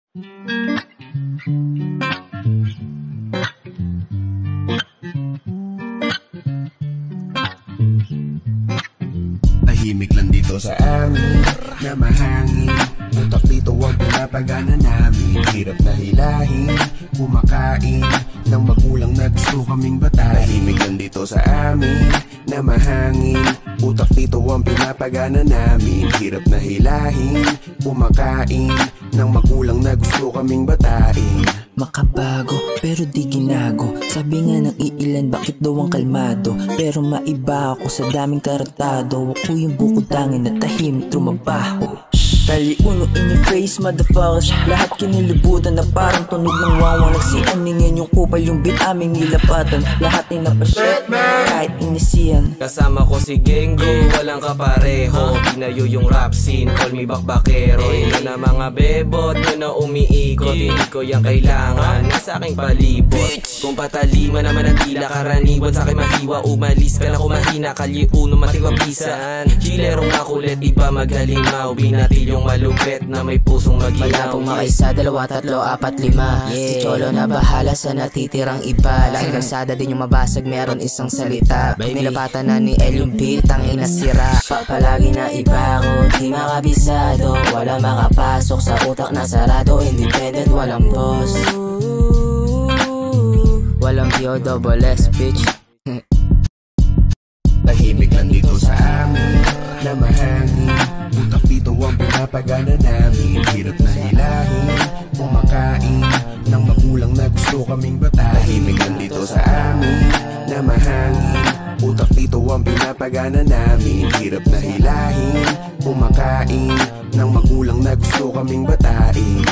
Tahimik lang dito sa amin na mahangin. Utak dito ang pinapagana namin. Hirap na hilahin, kumakain ng magulang na gusto kaming batain. Tahimik lang dito sa amin na mahangin. Utak dito ang pinapagana namin. Hirap na hilahin, kumakain ng magulang na gusto kaming batain. Makabago pero di ginago. Sabi nga ng iilan bakit daw ang kalmado. Pero maiba ako sa daming taratado. Ako yung bukod tangin na tahimik trumabaho. Taliuno in your face motherfuckers. Lahat kinilibutan na parang tunog ng wawang. Nagsianingin yung kupal yung beat aming nilapatan. Lahat ay napashit kahit inisiyan. Kasama ko si Gengo, walang kapareho. Pinayo yung rap scene, call me bakbakero. Yun na mga bebot, yun na umiikot. Hindi ko yung kailangan, nasa aking palibot. Kung patalima naman ang tila karaniwan, sa akin mahiwa, umalis ka na kumahina. Kaliuno matiwapisan, chilerong makulit, iba maghalimaw. Binatil yung malupet na may pusong maginaw. Malapong makaisa, dalawa, tatlo, apat, lima. Si Cholo na bahala sa natitirang iba. Laking kalsada din yung mabasag, meron isang salita. Pag nilapatan na ni El yung beat, ang inasira. Palagi na iba ko, di makabisado. Wala makapasok sa utak na sarado. Independent, walang boss, walang D-O-double-S, bitch. Tahimik lang dito sa amin na mahangin. Utak dito ang pinapagana namin. Hirap na hilahin, kumakain ng magulang na gusto kaming batain. Tahimik lang dito sa amin na mahangin. Utak dito ang pinapagana namin. Hirap na hilahin, kumakain ng magulang na gusto kaming batain.